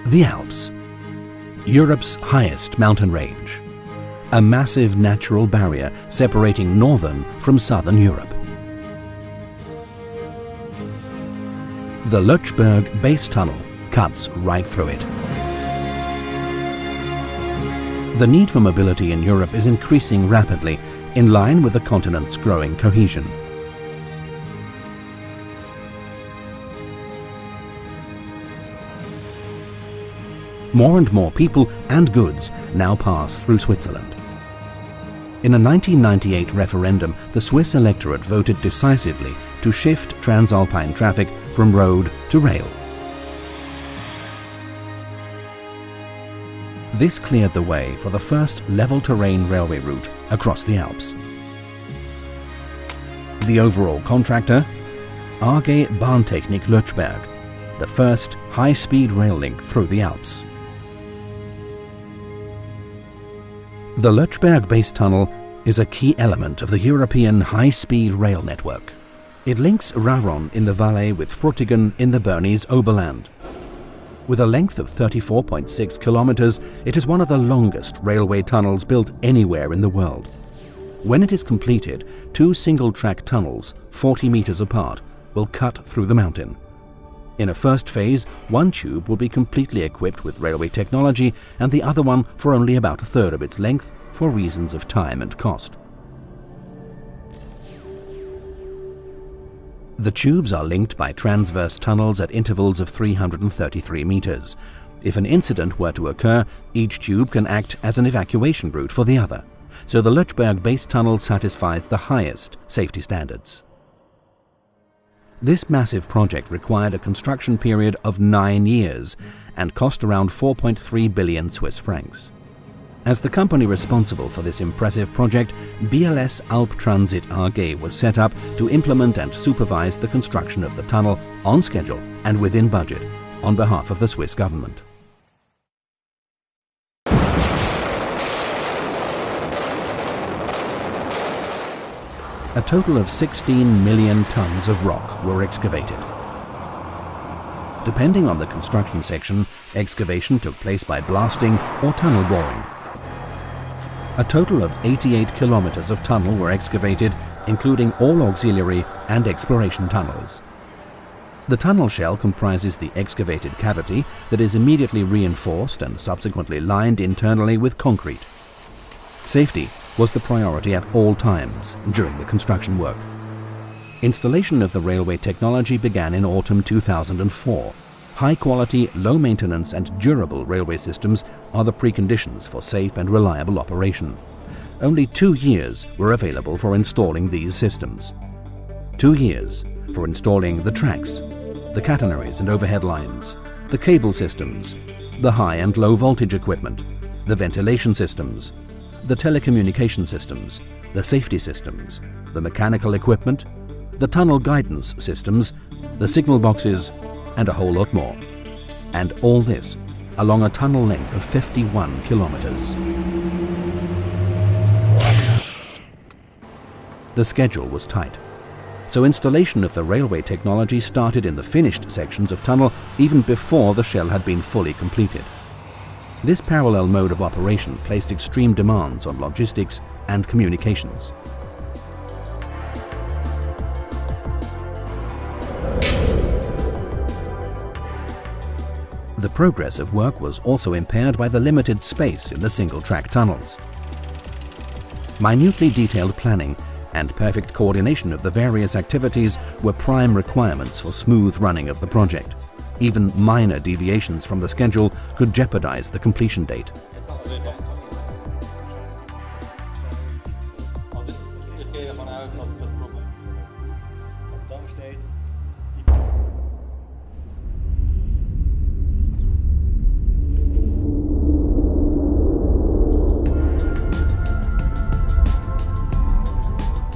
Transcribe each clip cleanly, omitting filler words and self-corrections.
The Alps, Europe's highest mountain range, a massive natural barrier separating northern from southern Europe. The Loetschberg base tunnel cuts right through it. The need for mobility in Europe is increasing rapidly, in line with the continent's growing cohesion. More and more people and goods now pass through Switzerland. In a 1998 referendum, the Swiss electorate voted decisively to shift transalpine traffic from road to rail. This cleared the way for the first level-terrain railway route across the Alps. The overall contractor, ARGE Bahntechnik Loetschberg, the first high-speed rail link through the Alps. The Loetschberg base tunnel is a key element of the European high-speed rail network. It links Raron in the Valais with Frutigen in the Bernese Oberland. With a length of 34.6 kilometers, it is one of the longest railway tunnels built anywhere in the world. When it is completed, two single-track tunnels, 40 meters apart, will cut through the mountain. In a first phase, one tube will be completely equipped with railway technology and the other one for only about a third of its length for reasons of time and cost. The tubes are linked by transverse tunnels at intervals of 333 meters. If an incident were to occur, each tube can act as an evacuation route for the other. So the Loetschberg base tunnel satisfies the highest safety standards. This massive project required a construction period of 9 years and cost around 4.3 billion Swiss francs. As the company responsible for this impressive project, BLS Alp Transit AG was set up to implement and supervise the construction of the tunnel on schedule and within budget on behalf of the Swiss government. A total of 16 million tons of rock were excavated. Depending on the construction section, excavation took place by blasting or tunnel boring. A total of 88 kilometers of tunnel were excavated, including all auxiliary and exploration tunnels. The tunnel shell comprises the excavated cavity that is immediately reinforced and subsequently lined internally with concrete. Safety was the priority at all times during the construction work. Installation of the railway technology began in autumn 2004. High-quality, low-maintenance and durable railway systems are the preconditions for safe and reliable operation. Only 2 years were available for installing these systems. 2 years for installing the tracks, the catenaries and overhead lines, the cable systems, the high and low voltage equipment, the ventilation systems, the telecommunication systems, the safety systems, the mechanical equipment, the tunnel guidance systems, the signal boxes, and a whole lot more. And all this along a tunnel length of 51 kilometers. The schedule was tight, so installation of the railway technology started in the finished sections of tunnel even before the shell had been fully completed. This parallel mode of operation placed extreme demands on logistics and communications. The progress of work was also impaired by the limited space in the single-track tunnels. Minutely detailed planning and perfect coordination of the various activities were prime requirements for smooth running of the project. Even minor deviations from the schedule could jeopardize the completion date.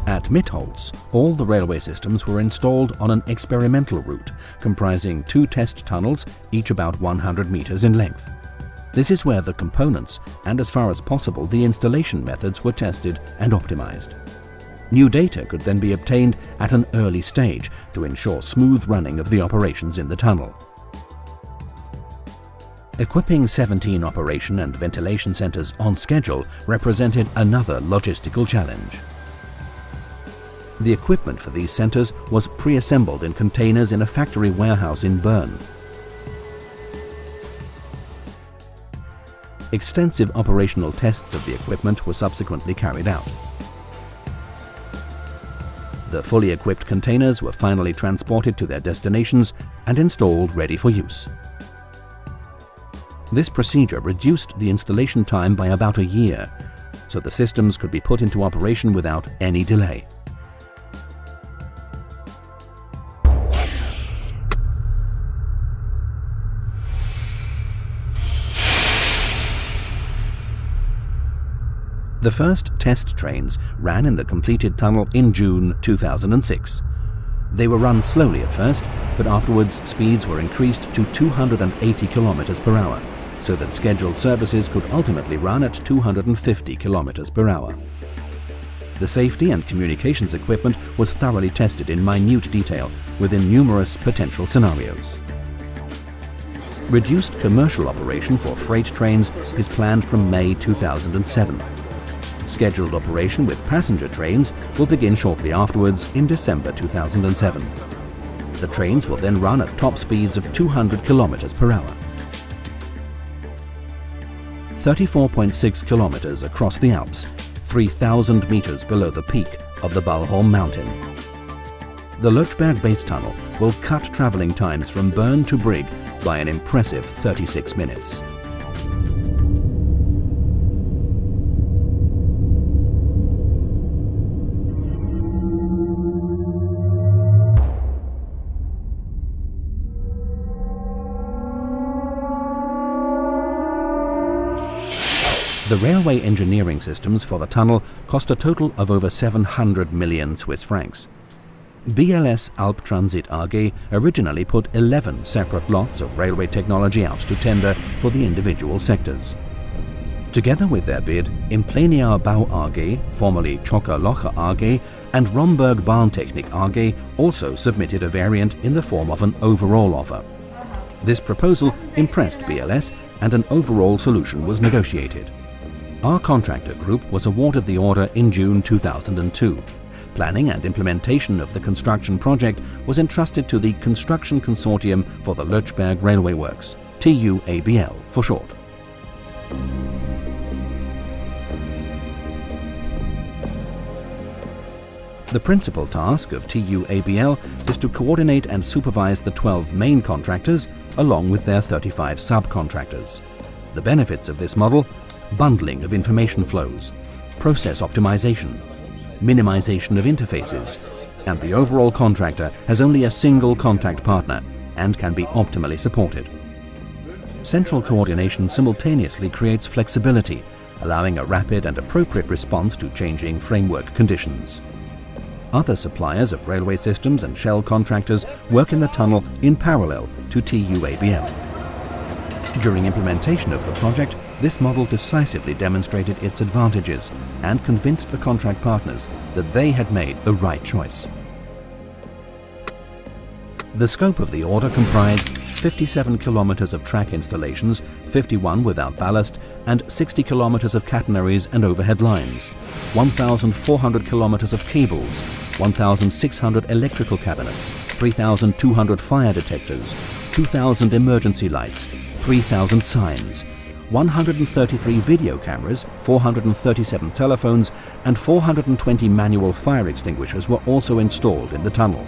At Mitholz, all the railway systems were installed on an experimental route, comprising 2 test tunnels, each about 100 meters in length. This is where the components, and as far as possible the installation methods, were tested and optimized. New data could then be obtained at an early stage to ensure smooth running of the operations in the tunnel. Equipping 17 operation and ventilation centres on schedule represented another logistical challenge. The equipment for these centres was pre-assembled in containers in a factory warehouse in Berne. Extensive operational tests of the equipment were subsequently carried out. The fully equipped containers were finally transported to their destinations and installed ready for use. This procedure reduced the installation time by about a year, so the systems could be put into operation without any delay. The first test trains ran in the completed tunnel in June 2006. They were run slowly at first, but afterwards speeds were increased to 280 kilometers per hour, so that scheduled services could ultimately run at 250 kilometers per hour. The safety and communications equipment was thoroughly tested in minute detail within numerous potential scenarios. Reduced commercial operation for freight trains is planned from May 2007. Scheduled operation with passenger trains will begin shortly afterwards in December 2007. The trains will then run at top speeds of 200 kilometers per hour. 34.6 kilometers across the Alps, 3,000 meters below the peak of the Valais mountain. The Loetschberg base tunnel will cut traveling times from Berne to Brigg by an impressive 36 minutes. The railway engineering systems for the tunnel cost a total of over 700 million Swiss francs. BLS Alptransit AG originally put 11 separate lots of railway technology out to tender for the individual sectors. Together with their bid, Implenia Bau AG, formerly Chocker Locher AG, and Rhomberg Bahntechnik AG also submitted a variant in the form of an overall offer. This proposal impressed BLS and an overall solution was negotiated. Our contractor group was awarded the order in June 2002. Planning and implementation of the construction project was entrusted to the Construction Consortium for the Loetschberg Railway Works, TUABL for short. The principal task of TUABL is to coordinate and supervise the 12 main contractors along with their 35 subcontractors. The benefits of this model: bundling of information flows, process optimization, minimization of interfaces, and the overall contractor has only a single contact partner and can be optimally supported. Central coordination simultaneously creates flexibility, allowing a rapid and appropriate response to changing framework conditions. Other suppliers of railway systems and shell contractors work in the tunnel in parallel to TUABL. During implementation of the project, this model decisively demonstrated its advantages and convinced the contract partners that they had made the right choice. The scope of the order comprised 57 kilometers of track installations, 51 without ballast, and 60 kilometers of catenaries and overhead lines, 1,400 kilometers of cables, 1,600 electrical cabinets, 3,200 fire detectors, 2,000 emergency lights, 3,000 signs, 133 video cameras, 437 telephones, and 420 manual fire extinguishers were also installed in the tunnel.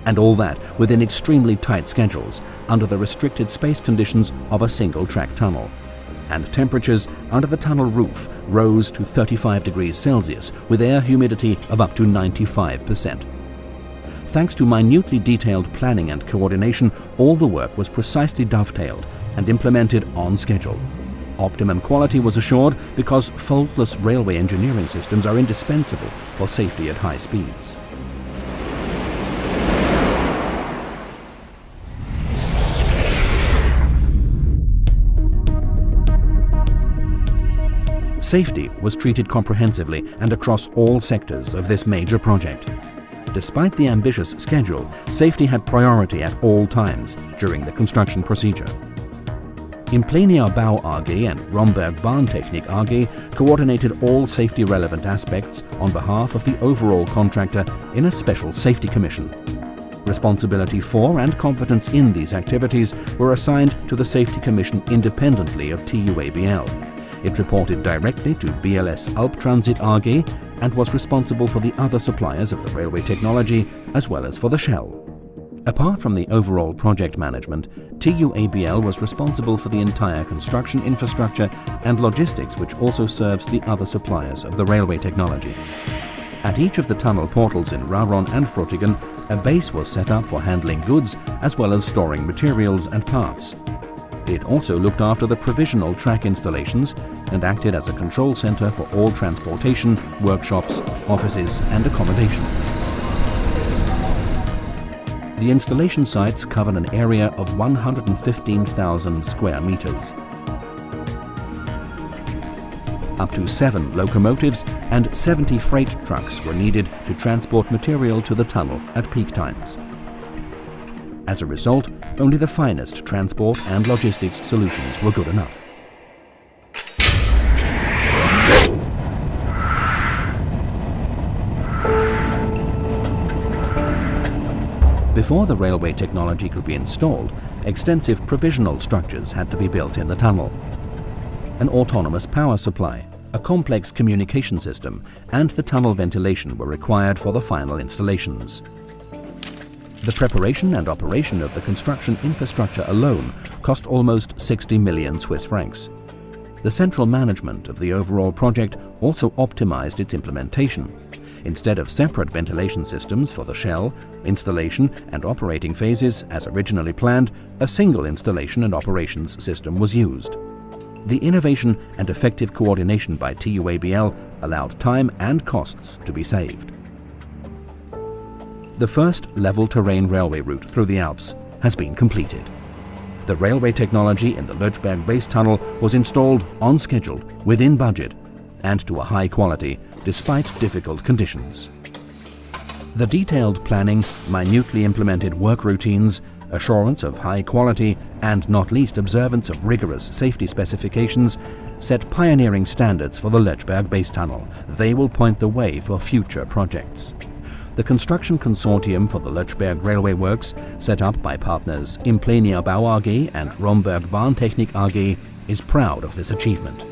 And all that within extremely tight schedules under the restricted space conditions of a single-track tunnel. And temperatures under the tunnel roof rose to 35 degrees Celsius with air humidity of up to 95%. Thanks to minutely detailed planning and coordination, all the work was precisely dovetailed and implemented on schedule. Optimum quality was assured because faultless railway engineering systems are indispensable for safety at high speeds. Safety was treated comprehensively and across all sectors of this major project. Despite the ambitious schedule, safety had priority at all times during the construction procedure. Bau AG and Rhomberg Bahntechnik AG coordinated all safety-relevant aspects on behalf of the overall contractor in a special safety commission. Responsibility for and competence in these activities were assigned to the Safety Commission independently of TUABL. It reported directly to BLS Albtransit AG and was responsible for the other suppliers of the railway technology as well as for the shell. Apart from the overall project management, TUABL was responsible for the entire construction infrastructure and logistics, which also serves the other suppliers of the railway technology. At each of the tunnel portals in Raron and Frutigen, a base was set up for handling goods as well as storing materials and parts. It also looked after the provisional track installations and acted as a control center for all transportation, workshops, offices and accommodation. The installation sites covered an area of 115,000 square meters. Up to 7 locomotives and 70 freight trucks were needed to transport material to the tunnel at peak times. As a result, only the finest transport and logistics solutions were good enough. Before the railway technology could be installed, extensive provisional structures had to be built in the tunnel. An autonomous power supply, a complex communication system, and the tunnel ventilation were required for the final installations. The preparation and operation of the construction infrastructure alone cost almost 60 million Swiss francs. The central management of the overall project also optimized its implementation. Instead of separate ventilation systems for the shell, installation and operating phases as originally planned, a single installation and operations system was used. The innovation and effective coordination by TUABL allowed time and costs to be saved. The first level terrain railway route through the Alps has been completed. The railway technology in the Loetschberg base tunnel was installed on schedule, within budget, and to a high quality, despite difficult conditions. The detailed planning, minutely implemented work routines, assurance of high quality, and not least observance of rigorous safety specifications set pioneering standards for the Loetschberg base tunnel. They will point the way for future projects. The construction consortium for the Loetschberg railway works, set up by partners Bau AG and Rhomberg Bahntechnik AG, is proud of this achievement.